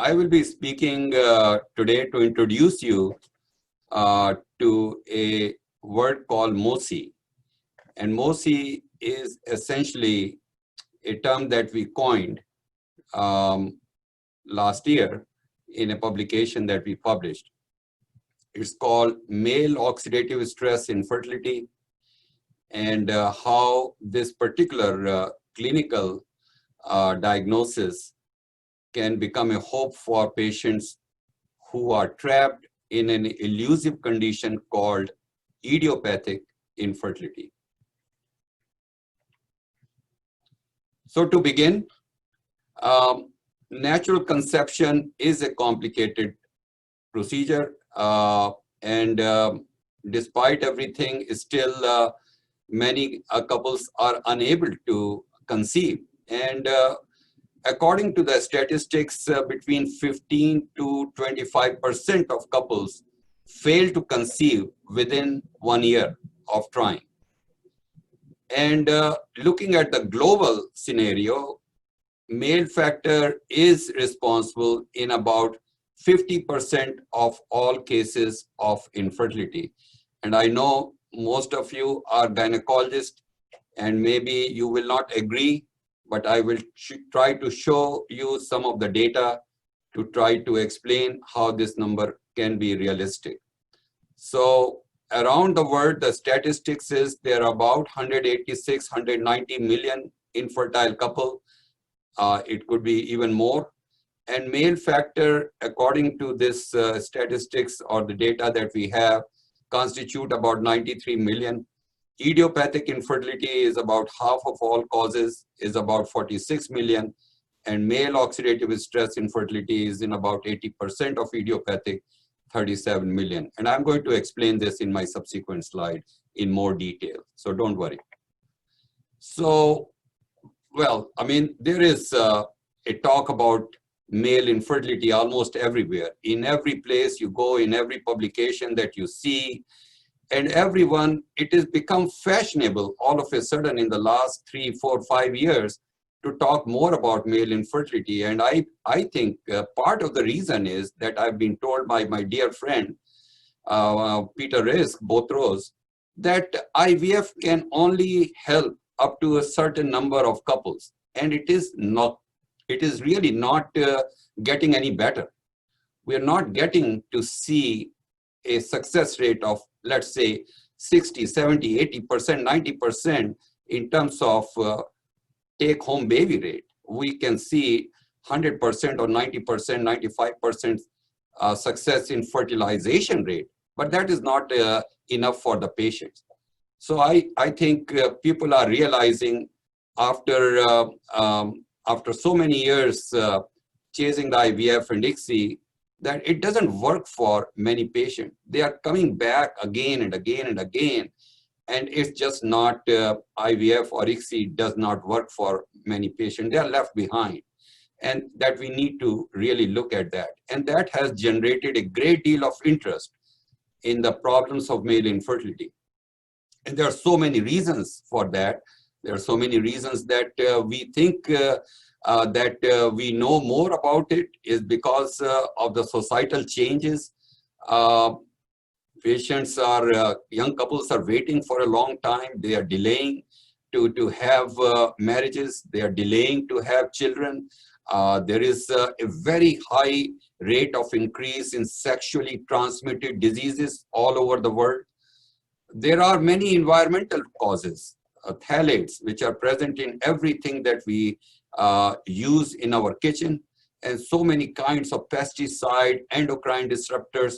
I will be speaking today to introduce you to a word called MOSI. And MOSI is essentially a term that we coined last year in a publication that we published. It's called Male Oxidative Stress Infertility, and how this particular clinical diagnosis can become a hope for patients who are trapped in an elusive condition called idiopathic infertility. So to begin, natural conception is a complicated procedure, and despite everything, still many couples are unable to conceive. And according to the statistics, between 15 to 25% of couples fail to conceive within 1 year of trying. And looking at the global scenario, male factor is responsible in about 50% of all cases of infertility. And I know most of you are gynecologists, and maybe you will not agree, but I will try to show you some of the data to try to explain how this number can be realistic. So around the world, the statistics is there are about 186, 190 million infertile couple. It could be even more. And male factor, according to this statistics or the data that we have, constitute about 93 million. Idiopathic infertility is about half of all causes, is about 46 million. And male oxidative stress infertility is in about 80% of idiopathic, 37 million. And I'm going to explain this in my subsequent slide in more detail, so don't worry. So, well, I mean, there is a talk about male infertility almost everywhere. In every place you go, in every publication that you see, and everyone, it has become fashionable all of a sudden in the last 3, 4, 5 years to talk more about male infertility. And I think part of the reason is that I've been told by my dear friend, Peter Risk, Botros, that IVF can only help up to a certain number of couples. And it is really not getting any better. We're not getting to see a success rate of, let's say, 60, 70, 80%, 90% in terms of take-home baby rate. We can see 100% or 90%, 95% success in fertilization rate, but that is not enough for the patients. So I think people are realizing after so many years chasing the IVF and ICSI, that it doesn't work for many patients. They are coming back again and again and again, and it's just not IVF or ICSI does not work for many patients. They are left behind, and that we need to really look at that. And that has generated a great deal of interest in the problems of male infertility. And there are so many reasons for that. There are so many reasons that we think that we know more about it is because of the societal changes. Patients are, young couples are waiting for a long time. They are delaying to have marriages. They are delaying to have children. There is a very high rate of increase in sexually transmitted diseases all over the world. There are many environmental causes, phthalates, which are present in everything that we use in our kitchen, and so many kinds of pesticide, endocrine disruptors,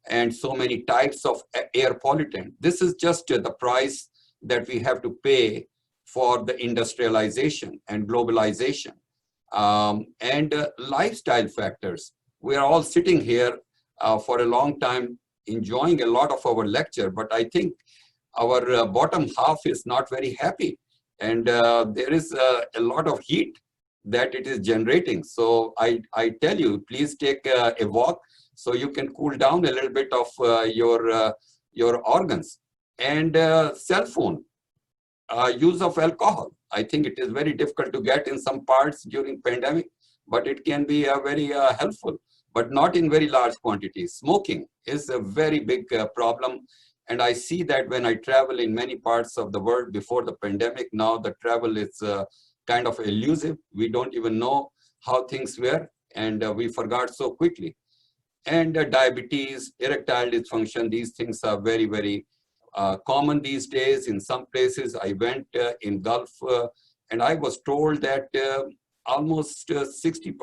and so many types of air pollutant. This is just the price that we have to pay for the industrialization and globalization. And lifestyle factors. We are all sitting here for a long time enjoying a lot of our lecture, but I think our bottom half is not very happy. And there is a lot of heat that it is generating. So I tell you, please take a walk so you can cool down a little bit of your organs. And cell phone, use of alcohol. I think it is very difficult to get in some parts during pandemic. but it can be very helpful, but not in very large quantities. Smoking is a very big problem. And I see that when I travel in many parts of the world before the pandemic. Now the travel is kind of elusive. We don't even know how things were, and we forgot so quickly. And diabetes, erectile dysfunction, these things are very, very common these days. In some places, I went in Gulf, and I was told that almost 60%,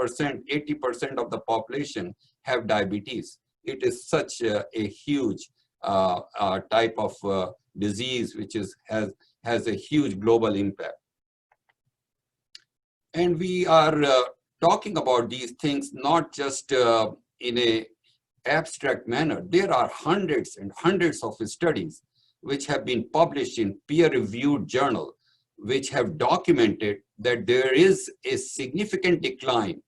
80% of the population have diabetes. It is such a huge type of disease which has a huge global impact. And we are talking about these things not just in a abstract manner. There are hundreds and hundreds of studies which have been published in peer-reviewed journal, which have documented that there is a significant decline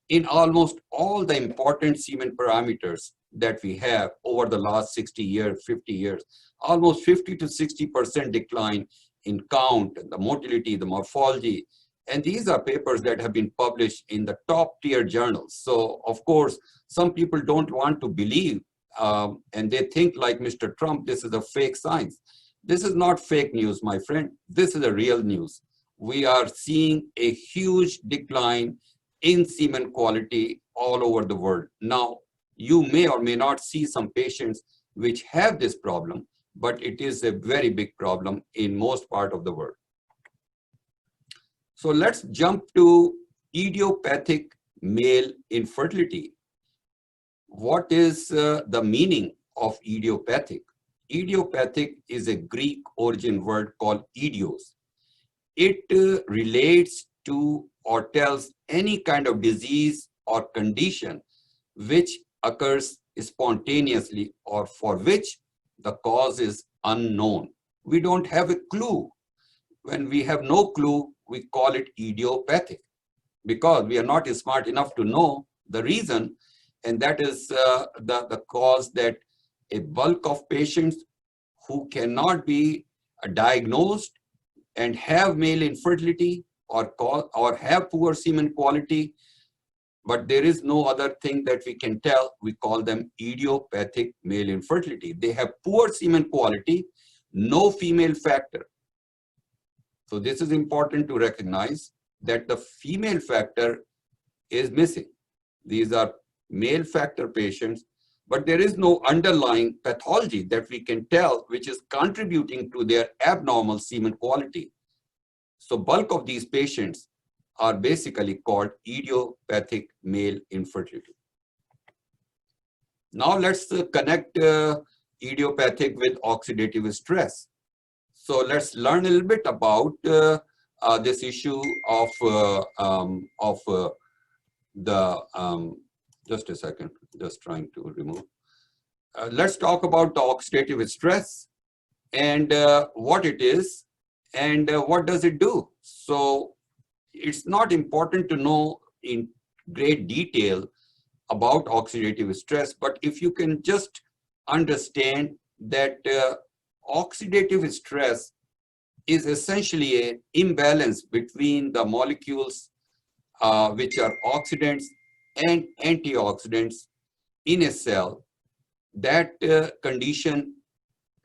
in almost all the important semen parameters that we have over the last 60 years, 50 years, almost 50 to 60% decline in count, the motility, the morphology. And these are papers that have been published in the top tier journals. So of course, some people don't want to believe, and they think like Mr. Trump, this is a fake science. This is not fake news, my friend. This is a real news. We are seeing a huge decline in semen quality all over the world. Now, you may or may not see some patients which have this problem, but it is a very big problem in most part of the world. So let's jump to idiopathic male infertility. What is the meaning of idiopathic? Idiopathic is a Greek origin word called idios. It relates to or tells any kind of disease or condition which occurs spontaneously or for which the cause is unknown. We don't have a clue. When we have no clue, we call it idiopathic because we are not smart enough to know the reason, and that is the cause that a bulk of patients who cannot be diagnosed and have male infertility or have poor semen quality, but there is no other thing that we can tell. We call them idiopathic male infertility. They have poor semen quality, no female factor. So this is important to recognize that the female factor is missing. These are male factor patients, but there is no underlying pathology that we can tell which is contributing to their abnormal semen quality. So bulk of these patients are basically called idiopathic male infertility. Now let's connect idiopathic with oxidative stress. So let's learn a little bit about this issue of just a second, just trying to remove. Let's talk about the oxidative stress and what it is and what does it do. So it's not important to know in great detail about oxidative stress, but if you can just understand that oxidative stress is essentially an imbalance between the molecules which are oxidants and antioxidants in a cell. That condition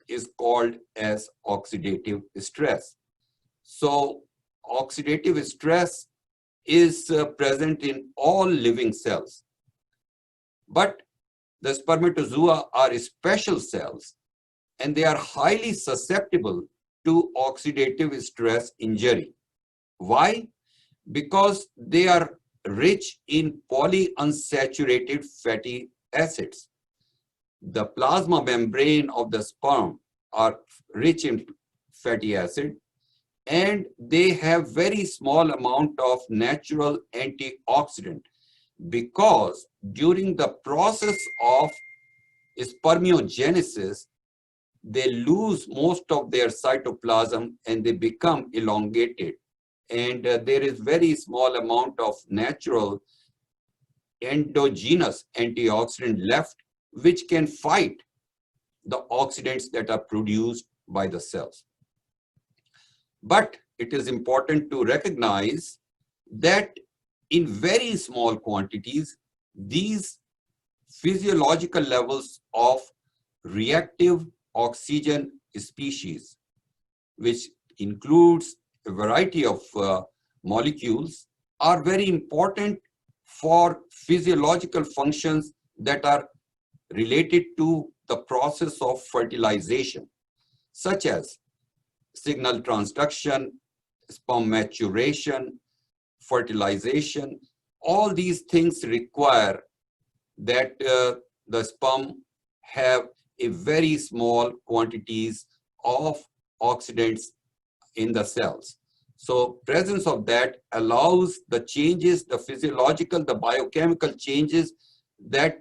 is called as oxidative stress. So oxidative stress is present in all living cells. But the spermatozoa are special cells and they are highly susceptible to oxidative stress injury. Why? Because they are rich in polyunsaturated fatty acids. The plasma membrane of the sperm are rich in fatty acid, and they have very small amount of natural antioxidant because during the process of spermiogenesis, they lose most of their cytoplasm and they become elongated. And there is very small amount of natural endogenous antioxidant left, which can fight the oxidants that are produced by the cells. But it is important to recognize that in very small quantities, these physiological levels of reactive oxygen species, which includes a variety of molecules, are very important for physiological functions that are related to the process of fertilization, such as signal transduction, sperm maturation, fertilization. All these things require that the sperm have a very small quantities of oxidants in the cells. So presence of that allows the changes, the physiological, the biochemical changes that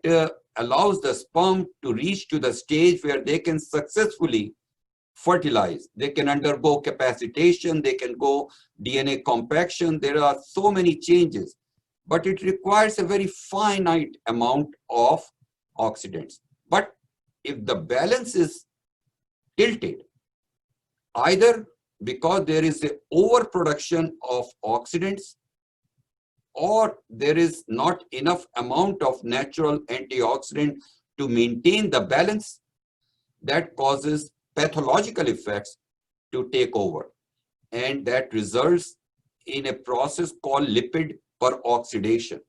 allows the sperm to reach to the stage where they can successfully fertilize. They can undergo capacitation, they can go DNA compaction. There are so many changes, but it requires a very finite amount of oxidants. But if the balance is tilted, either because there is an overproduction of oxidants or there is not enough amount of natural antioxidant to maintain the balance, that causes pathological effects to take over. And that results in a process called lipid peroxidation.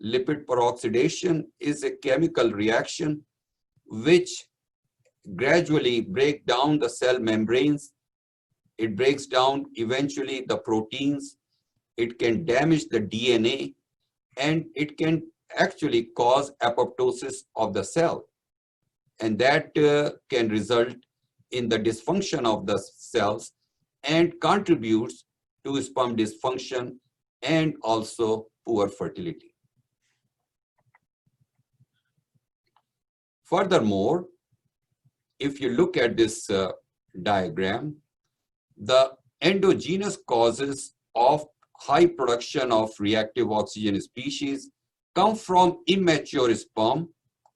Lipid peroxidation is a chemical reaction which gradually breaks down the cell membranes. It breaks down eventually the proteins. It can damage the DNA, and it can actually cause apoptosis of the cell. And that can result in the dysfunction of the cells and contributes to sperm dysfunction and also poor fertility. Furthermore, if you look at this diagram, the endogenous causes of high production of reactive oxygen species come from immature sperm,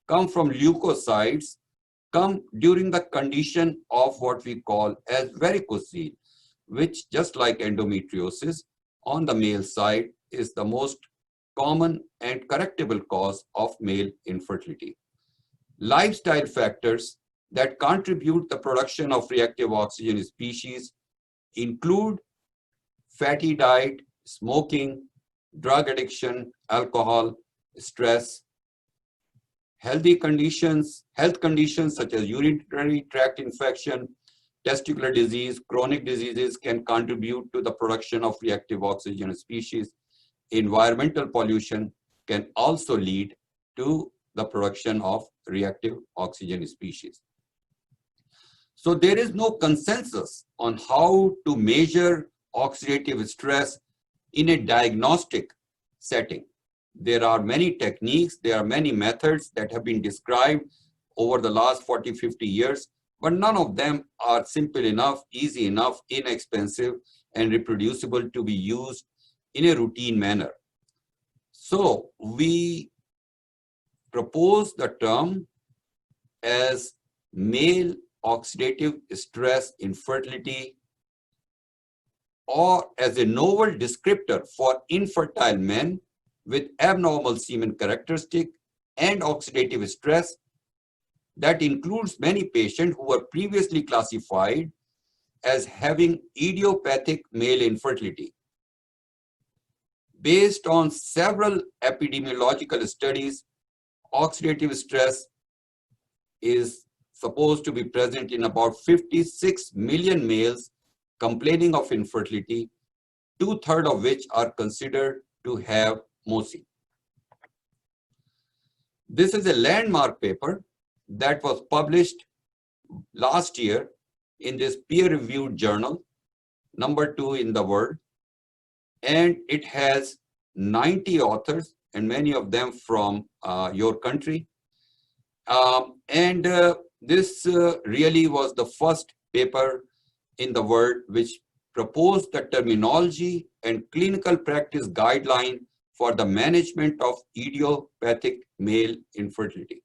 come from leukocytes, come during the condition of what we call as varicocele, which, just like endometriosis on the male side, is the most common and correctable cause of male infertility. Lifestyle factors that contribute the production of reactive oxygen species include fatty diet, smoking, drug addiction, alcohol, stress. Health conditions such as urinary tract infection, testicular disease, chronic diseases can contribute to the production of reactive oxygen species. Environmental pollution can also lead to the production of reactive oxygen species. So there is no consensus on how to measure oxidative stress in a diagnostic setting. There are many techniques, there are many methods that have been described over the last 40, 50 years, but none of them are simple enough, easy enough, inexpensive, and reproducible to be used in a routine manner. So we propose the term as male oxidative stress infertility, or as a novel descriptor for infertile men with abnormal semen characteristic and oxidative stress that includes many patients who were previously classified as having idiopathic male infertility. Based on several epidemiological studies, oxidative stress is supposed to be present in about 56 million males complaining of infertility, 2/3 of which are considered to have MOSI. This is a landmark paper that was published last year in this peer-reviewed journal, #2 in the world, and it has 90 authors, and many of them from your country. This really was the first paper in the world which proposed the terminology and clinical practice guideline for the management of idiopathic male infertility.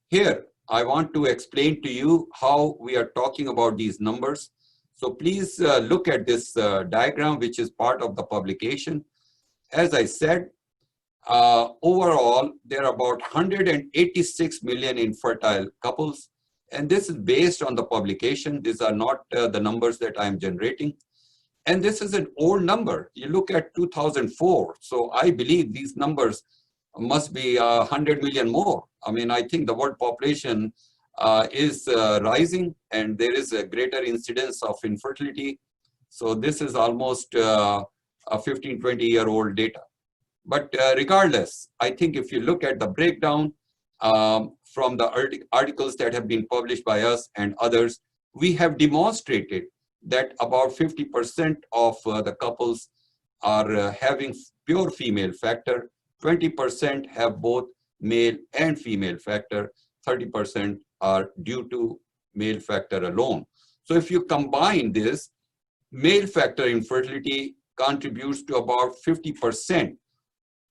Here, I want to explain to you how we are talking about these numbers. So please look at this diagram, which is part of the publication. As I said, overall, there are about 186 million infertile couples, and this is based on the publication. These are not the numbers that I'm generating. And this is an old number. You look at 2004. So I believe these numbers must be 100 million more. I mean, I think the world population is rising, and there is a greater incidence of infertility. So this is almost a 15, 20-year-old data. But regardless, I think if you look at the breakdown from the articles that have been published by us and others, we have demonstrated that about 50% of the couples are having pure female factor, 20% have both male and female factor, 30% are due to male factor alone. So if you combine this, male factor infertility contributes to about 50%,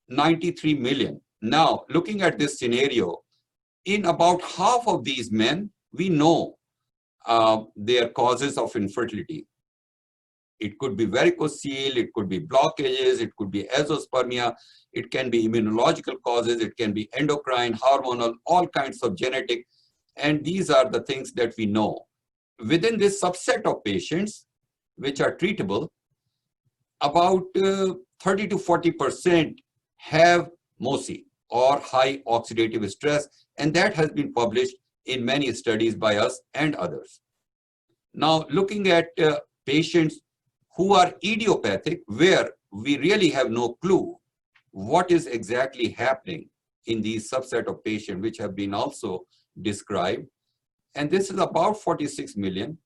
93 million. Now, looking at this scenario, in about half of these men, we know their causes of infertility. It could be varicocele, it could be blockages, it could be azoospermia, it can be immunological causes, it can be endocrine, hormonal, all kinds of genetic, and these are the things that we know. Within this subset of patients, which are treatable, about 30 to 40% have MOSI, or high oxidative stress, and that has been published in many studies by us and others. Now, looking at patients who are idiopathic, where we really have no clue what is exactly happening in these subset of patients, which have been also described, and this is about 46 million.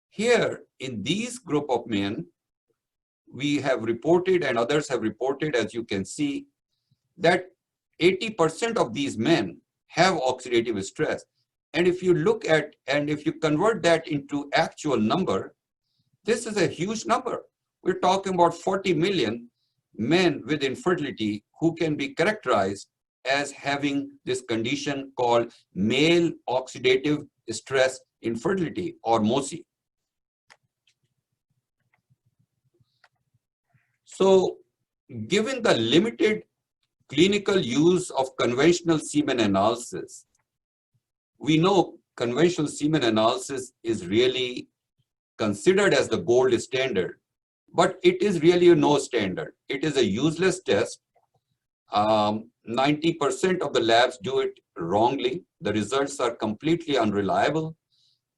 Here, in these group of men, we have reported, and others have reported, as you can see, that 80% of these men have oxidative stress. And if you look at, and if you convert that into actual number, this is a huge number. We're talking about 40 million men with infertility who can be characterized as having this condition called male oxidative stress infertility, or MOSI. So, given the limited clinical use of conventional semen analysis, we know conventional semen analysis is really considered as the gold standard, but it is really no standard. It is a useless test. 90% of the labs do it wrongly. The results are completely unreliable,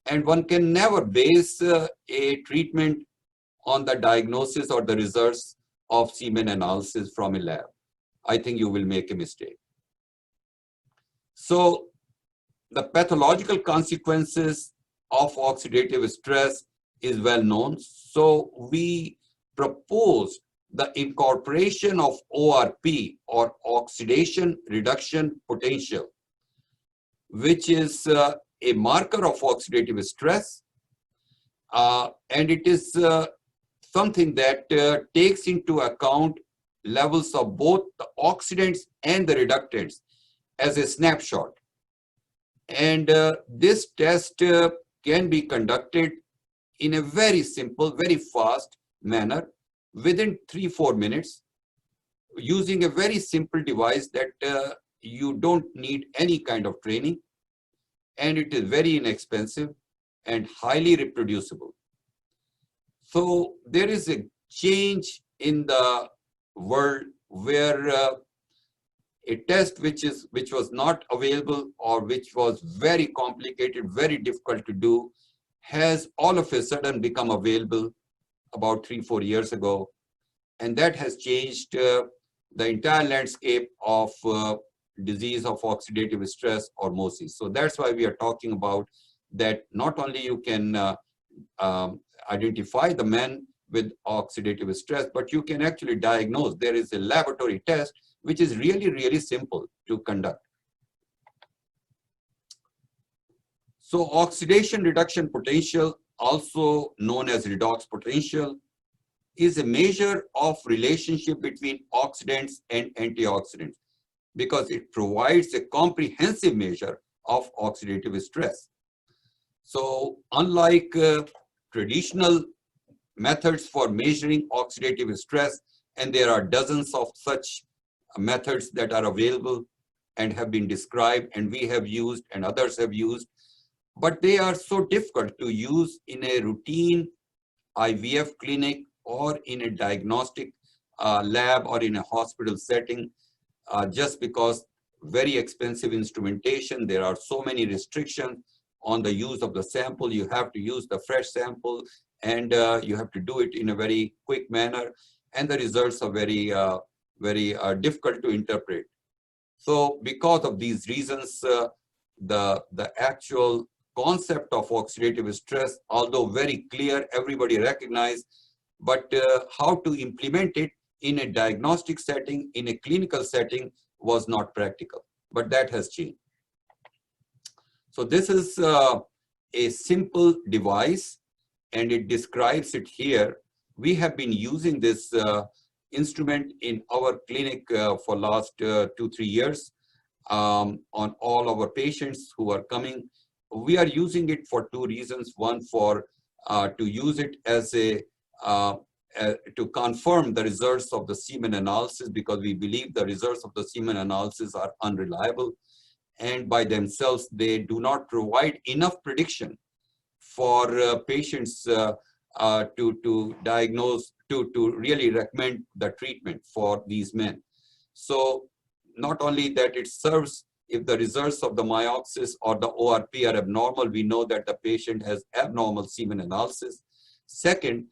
and one can never base a treatment on the diagnosis or the results of semen analysis from a lab. I think you will make a mistake. So the pathological consequences of oxidative stress is well known. So we propose the incorporation of ORP, or oxidation reduction potential, which is a marker of oxidative stress, and it is something that takes into account levels of both the oxidants and the reductants as a snapshot. And this test can be conducted in a very simple, very fast manner within 3-4 minutes using a very simple device that you don't need any kind of training, and it is very inexpensive and highly reproducible. So there is a change in the world where a test which was not available, or which was very complicated, very difficult to do, has all of a sudden become available about 3-4 years ago, and that has changed the entire landscape of disease of oxidative stress, or MOSI. So that's why we are talking about that. Not only you can identify the men with oxidative stress, but you can actually diagnose. There is a laboratory test which is really, really simple to conduct. So oxidation reduction potential, also known as redox potential, is a measure of relationship between oxidants and antioxidants, because it provides a comprehensive measure of oxidative stress. So unlike traditional methods for measuring oxidative stress, and there are dozens of such methods that are available and have been described, and we have used and others have used, but they are so difficult to use in a routine IVF clinic or in a diagnostic lab or in a hospital setting, just because very expensive instrumentation. There are so many restrictions on the use of the sample. You have to use the fresh sample, and you have to do it in a very quick manner, and the results are very difficult to interpret. So because of these reasons, the actual concept of oxidative stress, although very clear, everybody recognized, but how to implement it in a diagnostic setting, in a clinical setting, was not practical. But that has changed. So this is a simple device, and it describes it here. We have been using this instrument in our clinic for last 2-3 years on all our patients who are coming. We are using it for two reasons. One, for to use it as a to confirm the results of the semen analysis, because we believe the results of the semen analysis are unreliable, and by themselves they do not provide enough prediction for patients to diagnose, to really recommend the treatment for these men. So not only that it serves, if the results of the Mioxs or the ORP are abnormal, we know that the patient has abnormal semen analysis. Second,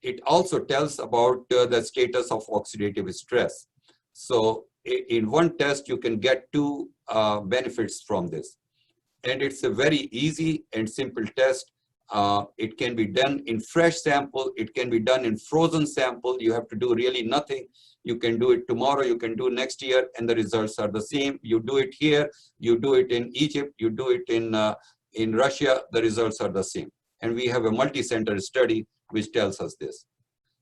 it also tells about the status of oxidative stress. So in one test, you can get two benefits from this. And it's a very easy and simple test. It can be done in fresh sample. It can be done in frozen sample. You have to do really nothing. You can do it tomorrow, you can do next year, and the results are the same. You do it here, you do it in Egypt, you do it in Russia, the results are the same. And we have a multi-center study which tells us this.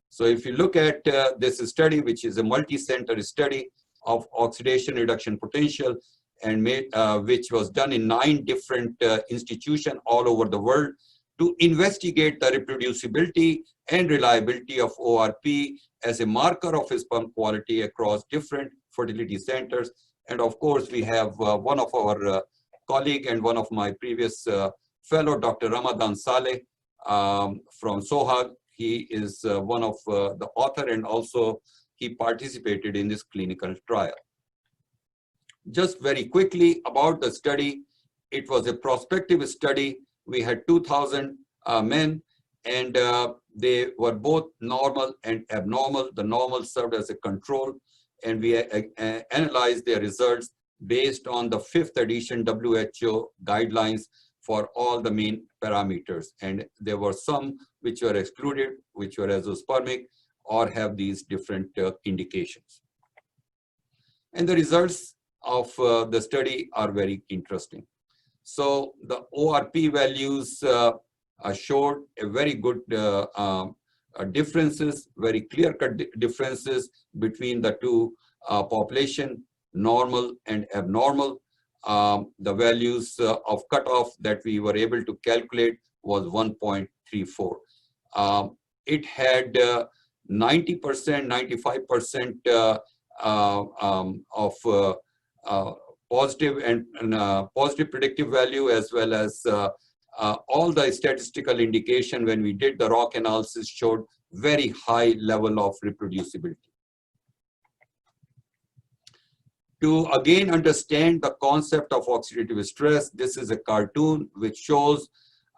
So if you look at this study, which is a multi-center study of oxidation reduction potential, and which was done in 9 different institutions all over the world, to investigate the reproducibility and reliability of ORP as a marker of sperm quality across different fertility centers. And of course, we have one of our colleague and one of my previous fellow, Dr. Ramadan Saleh from Sohag. He is one of the author, and also he participated in this clinical trial. Just very quickly about the study, it was a prospective study. We had 2,000 men, and they were both normal and abnormal. The normal served as a control, and we analyzed their results based on the 5th edition WHO guidelines for all the main parameters. And there were some which were excluded, which were azoospermic or have these different indications. And the results of the study are very interesting. So the ORP values showed a very good differences, very clear-cut differences between the two population, normal and abnormal. The values of cutoff that we were able to calculate was 1.34. It had 90%, 95% of positive and positive predictive value, as well as all the statistical indication when we did the ROC analysis showed very high level of reproducibility. To again understand the concept of oxidative stress, this is a cartoon which shows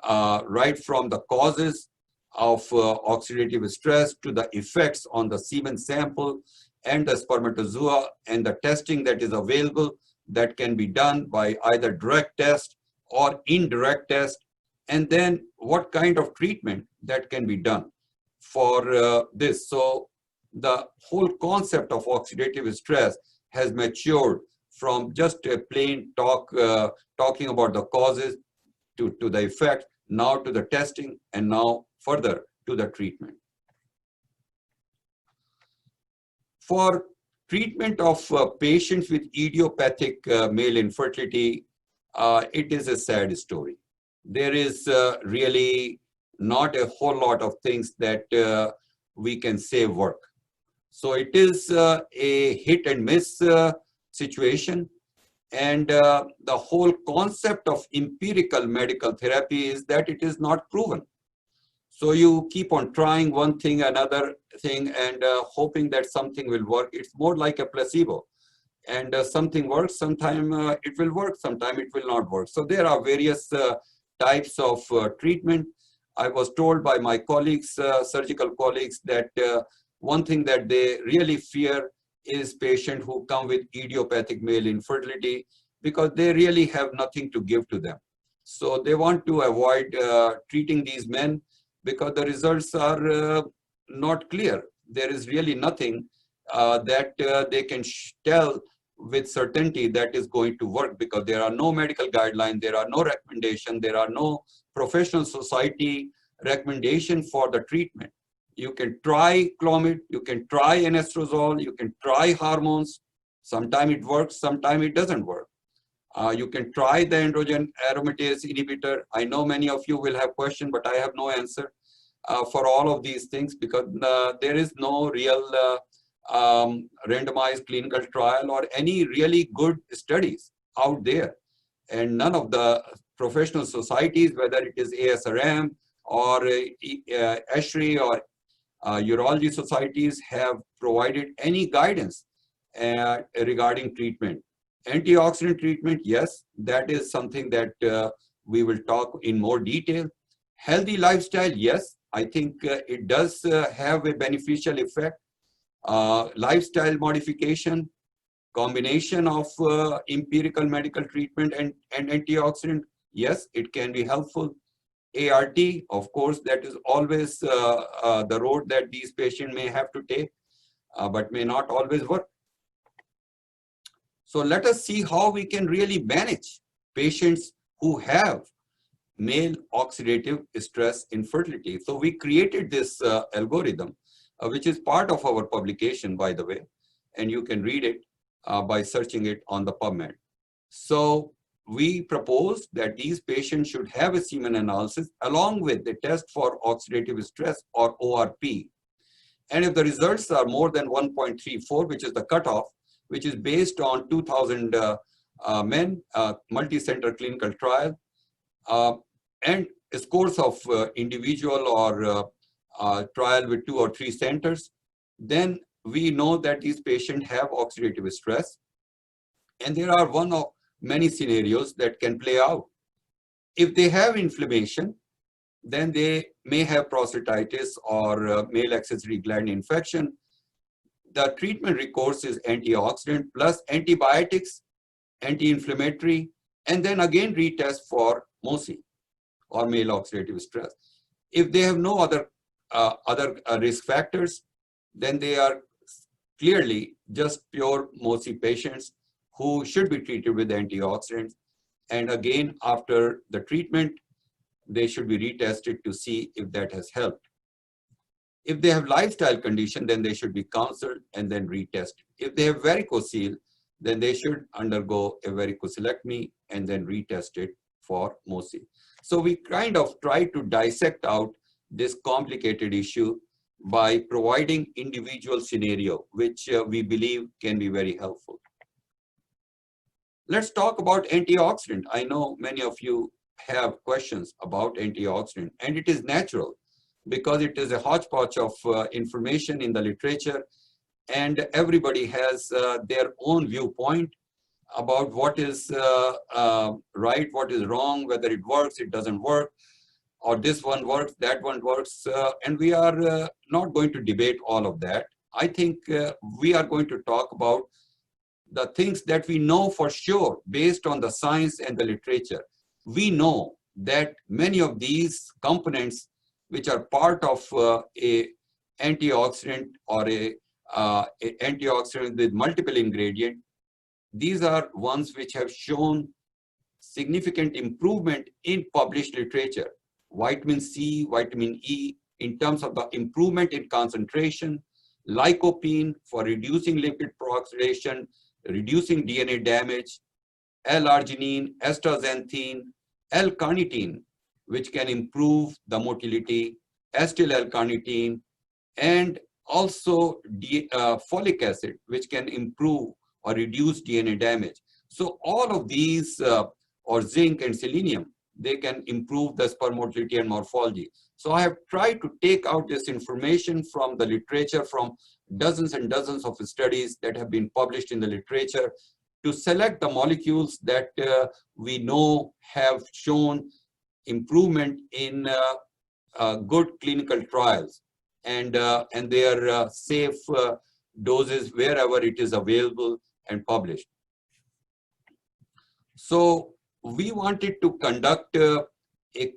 right from the causes of oxidative stress to the effects on the semen sample and the spermatozoa, and the testing that is available that can be done by either direct test or indirect test, and then what kind of treatment that can be done for this. So the whole concept of oxidative stress has matured from just a plain talking about the causes to the effect, now to the testing, and now further to the treatment. For treatment of patients with idiopathic male infertility, it is a sad story. There is really not a whole lot of things that we can say work. So it is a hit and miss situation. And the whole concept of empirical medical therapy is that it is not proven. So you keep on trying one thing, another thing, and hoping that something will work. It's more like a placebo. And something works, sometime it will work, sometime it will not work. So there are various types of treatment. I was told by my colleagues, surgical colleagues, that one thing that they really fear is patients who come with idiopathic male infertility, because they really have nothing to give to them. So they want to avoid treating these men because the results are not clear. There is really nothing that they can tell with certainty that is going to work, because there are no medical guidelines, there are no recommendations, there are no professional society recommendation for the treatment. You can try Clomid, you can try anastrozole, you can try hormones. Sometimes it works, sometimes it doesn't work. You can try the androgen aromatase inhibitor. I know many of you will have questions, but I have no answer for all of these things, because there is no real randomized clinical trial or any really good studies out there. And none of the professional societies, whether it is ASRM or EFRE or urology societies, have provided any guidance regarding treatment. Antioxidant treatment, yes, that is something that we will talk in more detail. Healthy lifestyle, yes, I think it does have a beneficial effect. Lifestyle modification, combination of empirical medical treatment and antioxidant, yes, it can be helpful. ART, of course, that is always the road that these patients may have to take, but may not always work. So let us see how we can really manage patients who have male oxidative stress infertility. So we created this algorithm, which is part of our publication, by the way, and you can read it by searching it on the PubMed. So we propose that these patients should have a semen analysis along with the test for oxidative stress, or ORP. And if the results are more than 1.34, which is the cutoff, which is based on 2,000 men, multi-center clinical trial, and scores of individual or trial with 2 or 3 centers, then we know that these patients have oxidative stress. And there are one of many scenarios that can play out. If they have inflammation, then they may have prostatitis or male accessory gland infection. The treatment recourse is antioxidant plus antibiotics, anti-inflammatory, and then again retest for MOSI, or male oxidative stress. If they have no other risk factors, then they are clearly just pure MOSI patients who should be treated with antioxidants. And again, after the treatment, they should be retested to see if that has helped. If they have lifestyle condition, then they should be counseled and then retested. If they have varicocele, then they should undergo a varicocelectomy and then retested for MOSI. So we kind of try to dissect out this complicated issue by providing individual scenario, which we believe can be very helpful. Let's talk about antioxidant. I know many of you have questions about antioxidant, and it is natural because it is a hodgepodge of information in the literature, and everybody has their own viewpoint about what is right, what is wrong, whether it works, it doesn't work, or this one works, that one works, and we are not going to debate all of that. I think we are going to talk about the things that we know for sure based on the science and the literature. We know that many of these components, which are part of a antioxidant or a antioxidant with multiple ingredients, these are ones which have shown significant improvement in published literature. Vitamin C, vitamin E, in terms of the improvement in concentration, lycopene for reducing lipid peroxidation, reducing DNA damage, L-arginine, astaxanthin, L-carnitine which can improve the motility, acetyl L-carnitine, and also folic acid, which can improve or reduce DNA damage. So all of these, or zinc and selenium, they can improve the sperm motility and morphology. So I have tried to take out this information from the literature, from dozens and dozens of studies that have been published in the literature, to select the molecules that we know have shown improvement in good clinical trials, and their safe doses wherever it is available and published. So we wanted to conduct a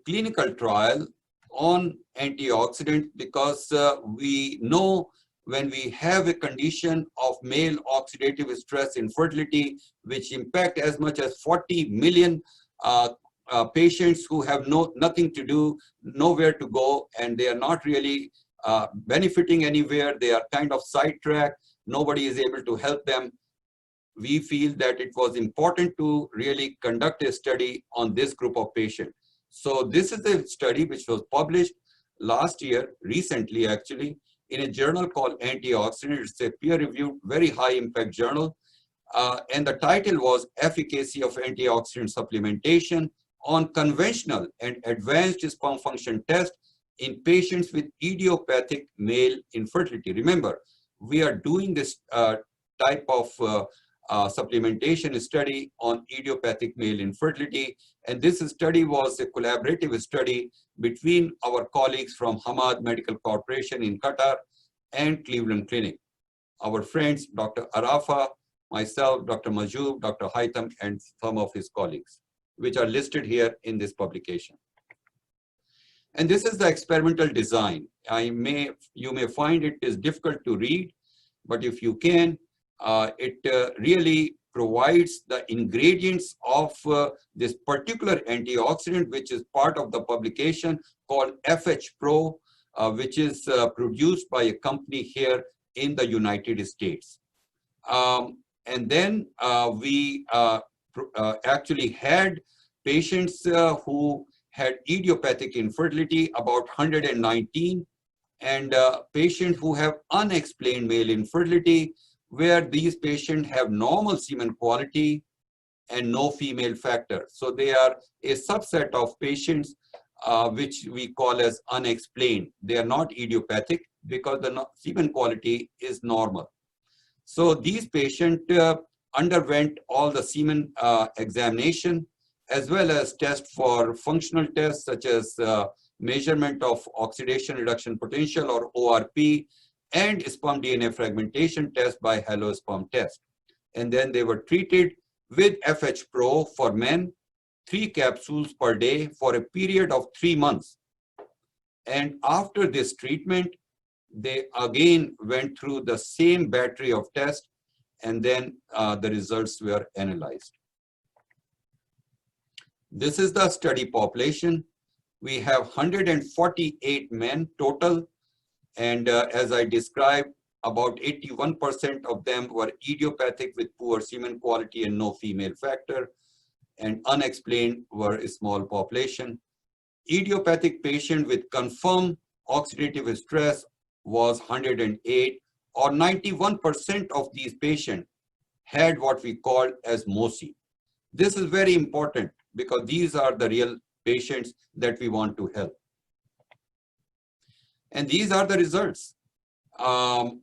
clinical trial on antioxidant because we know when we have a condition of male oxidative stress infertility, which impact as much as 40 million patients who have nothing to do, nowhere to go, and they are not really benefiting anywhere. They are kind of sidetracked. Nobody is able to help them. We feel that it was important to really conduct a study on this group of patients. So this is a study which was published last year, recently actually, in a journal called Antioxidant. It's a peer-reviewed, very high-impact journal. And the title was Efficacy of Antioxidant Supplementation on Conventional and Advanced Sperm Function Test in Patients with Idiopathic Male Infertility. Remember, we are doing this type of supplementation study on idiopathic male infertility. And this study was a collaborative study between our colleagues from Hamad Medical Corporation in Qatar and Cleveland Clinic. Our friends, Dr. Arafa, myself, Dr. Majoub, Dr. Haitham, and some of his colleagues, which are listed here in this publication. And this is the experimental design. You may find it is difficult to read, but if you can, it really provides the ingredients of this particular antioxidant, which is part of the publication called FH PRO, which is produced by a company here in the United States. And then we actually had patients who had idiopathic infertility, about 119, and patients who have unexplained male infertility, where these patients have normal semen quality and no female factor. So they are a subset of patients which we call as unexplained. They are not idiopathic because the semen quality is normal. So these patients underwent all the semen examination, as well as tests for functional tests such as measurement of oxidation reduction potential, or ORP, and sperm DNA fragmentation test by halo sperm test. And then they were treated with FH PRO for men, 3 capsules per day for a period of 3 months. And after this treatment, they again went through the same battery of tests, and then the results were analyzed. This is the study population. We have 148 men total. And as I described, about 81% of them were idiopathic with poor semen quality and no female factor, and unexplained were a small population. Idiopathic patient with confirmed oxidative stress was 108, or 91% of these patients had what we call as MOSI. This is very important because these are the real patients that we want to help. And these are the results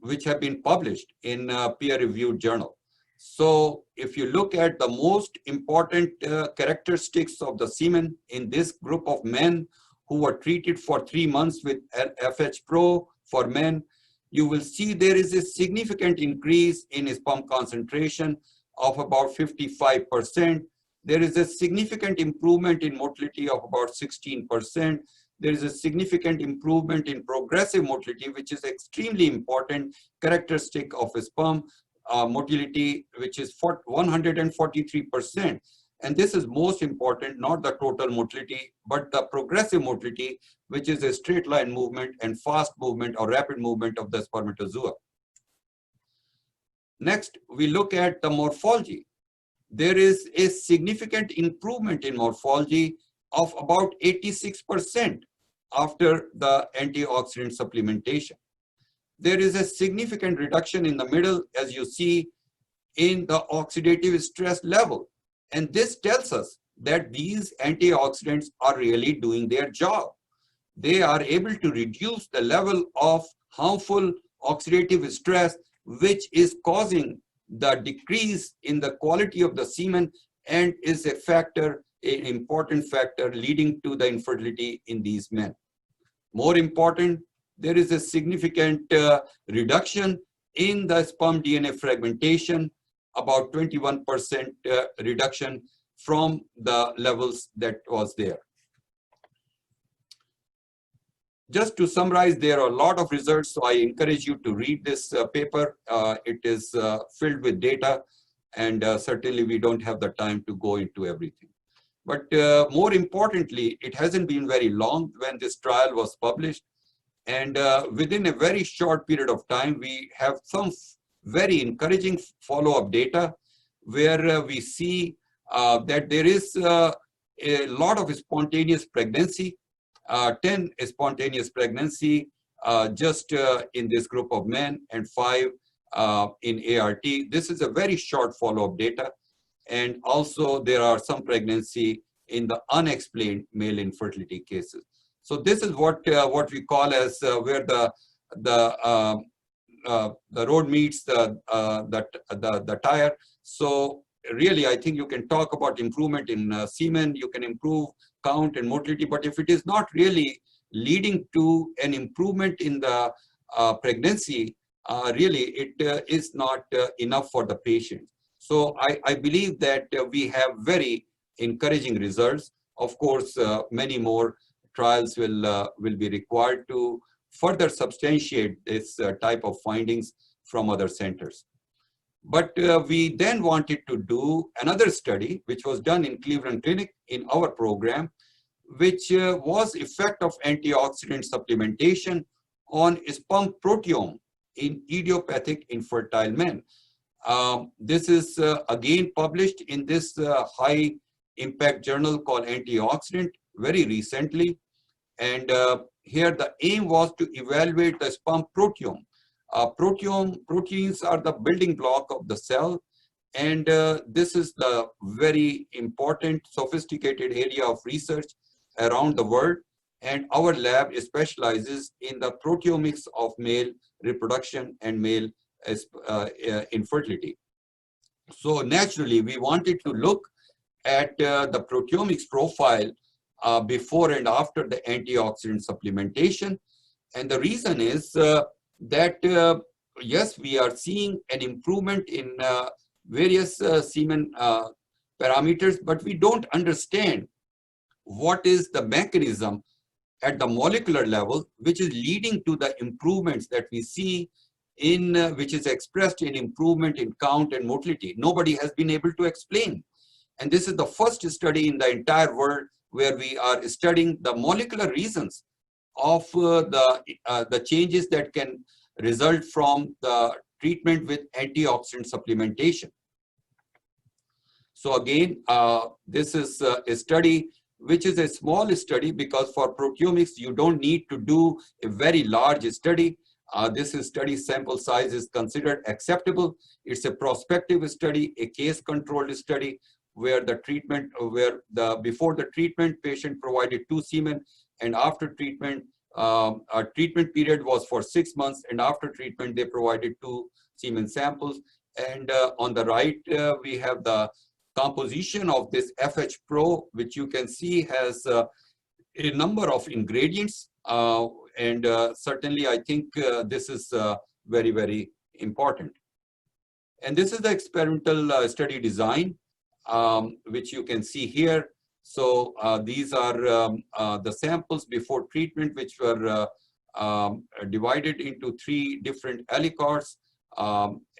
which have been published in a peer-reviewed journal. So if you look at the most important characteristics of the semen in this group of men who were treated for 3 months with FH PRO for men, you will see there is a significant increase in sperm concentration of about 55%. There is a significant improvement in motility of about 16%. There is a significant improvement in progressive motility, which is extremely important characteristic of a sperm motility, which is 143%. And this is most important, not the total motility, but the progressive motility, which is a straight line movement and fast movement or rapid movement of the spermatozoa. Next, we look at the morphology. There is a significant improvement in morphology of about 86% after the antioxidant supplementation. There is a significant reduction in the middle, as you see, in the oxidative stress level. And this tells us that these antioxidants are really doing their job. They are able to reduce the level of harmful oxidative stress, which is causing the decrease in the quality of the semen and is a factor, an important factor leading to the infertility in these men. More important, there is a significant reduction in the sperm DNA fragmentation, about 21% reduction from the levels that was there. Just to summarize, there are a lot of results, so I encourage you to read this paper. It is filled with data, and certainly we don't have the time to go into everything. But more importantly, it hasn't been very long when this trial was published, and within a very short period of time, we have some very encouraging follow-up data where we see that there is a lot of spontaneous pregnancy, 10 spontaneous pregnancy just in this group of men and 5 in ART. This is a very short follow-up data. And also there are some pregnancy in the unexplained male infertility cases. So this is what we call as where the road meets the tire. So really, I think you can talk about improvement in semen, you can improve count and motility, but if it is not really leading to an improvement in the pregnancy, really it is not enough for the patient. So I believe that we have very encouraging results. Of course, many more trials will be required to further substantiate this type of findings from other centers. But we then wanted to do another study, which was done in Cleveland Clinic in our program, which was effect of antioxidant supplementation on sperm proteome in idiopathic infertile men. This is again published in this high impact journal called Antioxidant very recently. And here the aim was to evaluate the sperm proteome. Proteins are the building block of the cell, and this is the very important sophisticated area of research around the world, and our lab specializes in the proteomics of male reproduction and male infertility. So naturally we wanted to look at the proteomics profile before and after the antioxidant supplementation, and the reason is that yes, we are seeing an improvement in various semen parameters, but we don't understand what is the mechanism at the molecular level which is leading to the improvements that we see in which is expressed in improvement in count and motility. Nobody has been able to explain, and this is the first study in the entire world where we are studying the molecular reasons of the changes that can result from the treatment with antioxidant supplementation. So again, this is a study which is a small study, because for proteomics you don't need to do a very large study. This study sample size is considered acceptable. It's a prospective study, a case controlled study, where the treatment, before the treatment patient provided 2 semen, and after treatment, our treatment period was for 6 months, and after treatment they provided 2 semen samples. And on the right we have the composition of this FH PRO, which you can see has a number of ingredients, and certainly I think this is very, very important. And this is the experimental study design, which you can see here. So these are the samples before treatment, which were divided into 3 different aliquots,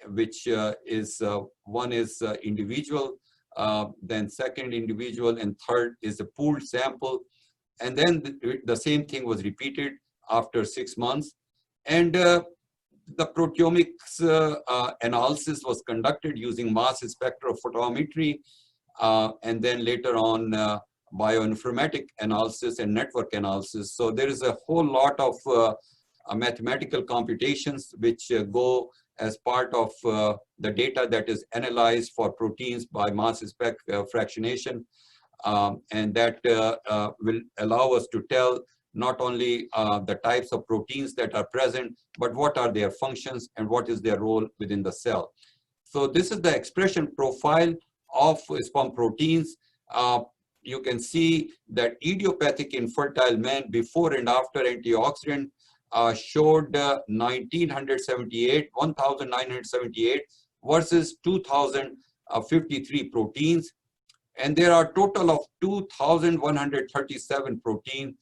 which is one is individual, then second individual, and third is a pooled sample. And then the same thing was repeated after 6 months. And the proteomics analysis was conducted using mass spectrophotometry. And then later on, bioinformatic analysis and network analysis. So there is a whole lot of mathematical computations which go as part of the data that is analyzed for proteins by mass spec fractionation. And that will allow us to tell not only the types of proteins that are present, but what are their functions and what is their role within the cell. So this is the expression profile of sperm proteins. You can see that idiopathic infertile men before and after antioxidant showed 1978 versus 2053 proteins. And there are a total of 2,137 proteins,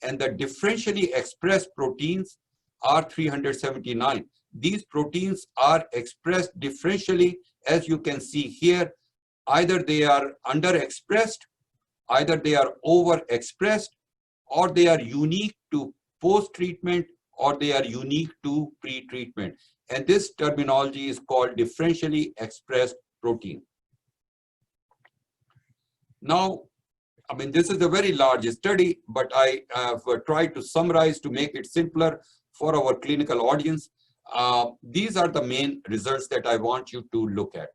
and the differentially expressed proteins are 379. These proteins are expressed differentially, as you can see here. Either they are underexpressed, either they are overexpressed, or they are unique to post-treatment, or they are unique to pre-treatment. And this terminology is called differentially expressed protein. Now, I mean, this is a very large study, but I have tried to summarize to make it simpler for our clinical audience. These are the main results that I want you to look at.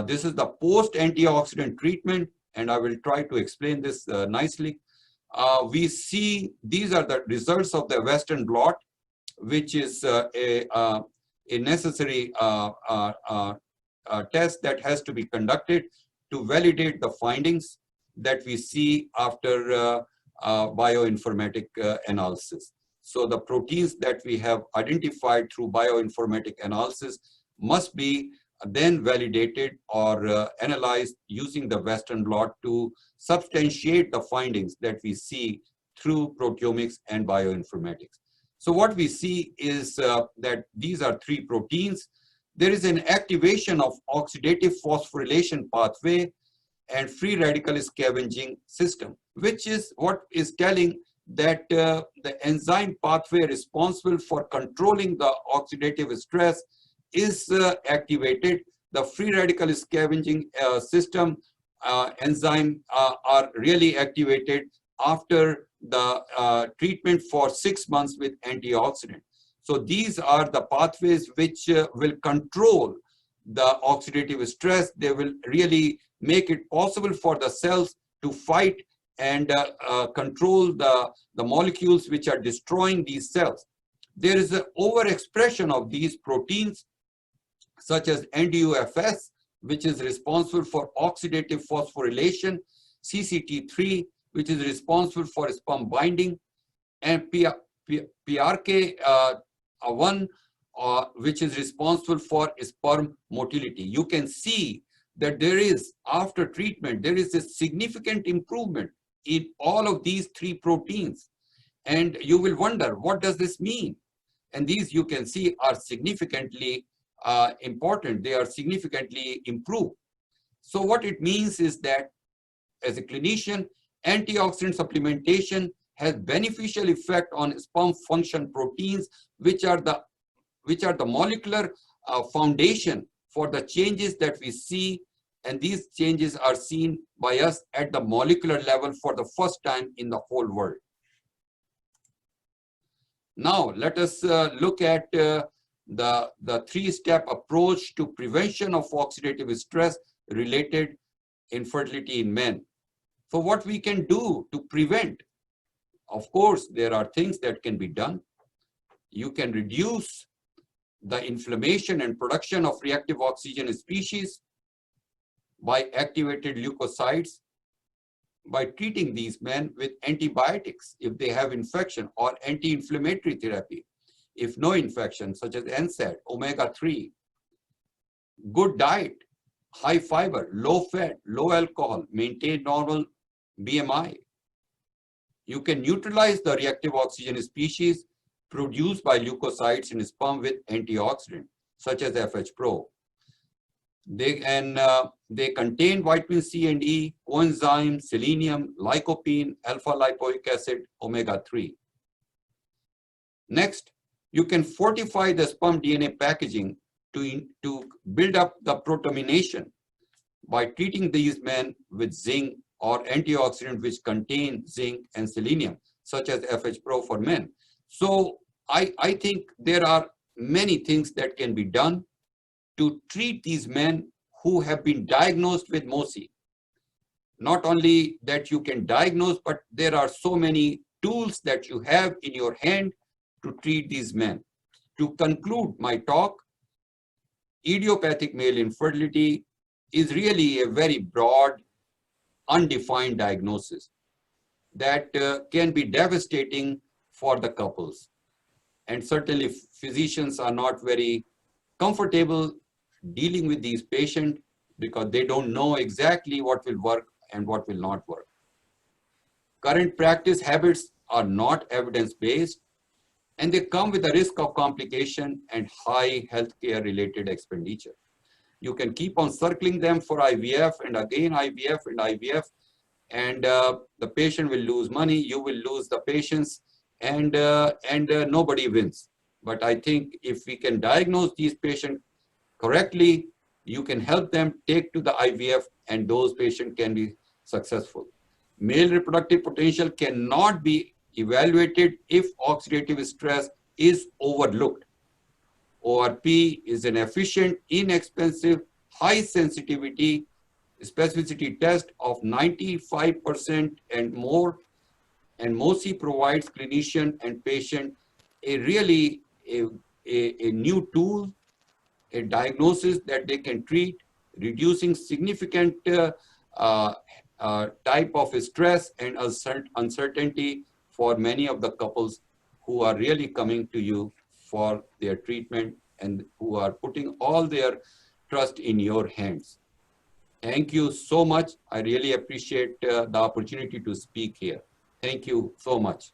This is the post-antioxidant treatment, and I will try to explain this nicely. We see these are the results of the Western blot, which is a necessary test that has to be conducted to validate the findings that we see after bioinformatic analysis. So the proteins that we have identified through bioinformatic analysis must be then validated or analyzed using the Western blot to substantiate the findings that we see through proteomics and bioinformatics. So what we see is that these are three proteins. There is an activation of oxidative phosphorylation pathway and free radical scavenging system, which is what is telling that the enzyme pathway responsible for controlling the oxidative stress is activated. The free radical scavenging system enzyme are really activated after the treatment for 6 months with antioxidant. So these are the pathways which will control the oxidative stress. They will really make it possible for the cells to fight and control the molecules which are destroying these cells. There is an overexpression of these proteins such as NDUFS, which is responsible for oxidative phosphorylation, CCT3, which is responsible for sperm binding, and PRK1, which is responsible for sperm motility. You can see that there is, after treatment, there is a significant improvement in all of these three proteins. And you will wonder, what does this mean? And these, you can see, are significantly important. They are significantly improved. So what it means is that, as a clinician, antioxidant supplementation has beneficial effect on sperm function proteins, which are the molecular foundation for the changes that we see, and these changes are seen by us at the molecular level for the first time in the whole world. Now, let us look at the three-step approach to prevention of oxidative stress-related infertility in men. So what we can do to prevent? Of course, there are things that can be done. You can reduce the inflammation and production of reactive oxygen species by activated leukocytes, by treating these men with antibiotics if they have infection, or anti-inflammatory therapy if no infection, such as NSAID, omega-3. Good diet, high fiber, low fat, low alcohol, maintain normal BMI. You can neutralize the reactive oxygen species produced by leukocytes in sperm with antioxidant, such as FH PRO. They contain vitamin C and E, coenzyme, selenium, lycopene, alpha lipoic acid, omega-3. Next, you can fortify the sperm DNA packaging to build up the proteomination by treating these men with zinc, or antioxidant which contain zinc and selenium, such as FH PRO for men. So I think there are many things that can be done to treat these men who have been diagnosed with MOSI. Not only that you can diagnose, but there are so many tools that you have in your hand to treat these men. To conclude my talk, idiopathic male infertility is really a very broad, undefined diagnosis that can be devastating for the couples. And certainly physicians are not very comfortable dealing with these patients because they don't know exactly what will work and what will not work. Current practice habits are not evidence-based, and they come with a risk of complication and high healthcare related expenditure. You can keep on circling them for IVF and again IVF and IVF, and the patient will lose money, you will lose the patients, and nobody wins. But I think if we can diagnose these patients correctly, you can help them take to the IVF and those patients can be successful. Male reproductive potential cannot be evaluated if oxidative stress is overlooked. ORP is an efficient, inexpensive, high sensitivity specificity test of 95% and more, and MOSI provides clinician and patient a really a new tool, a diagnosis that they can treat, reducing significant type of stress and uncertainty for many of the couples who are really coming to you for their treatment and who are putting all their trust in your hands. Thank you so much. I really appreciate the opportunity to speak here. Thank you so much.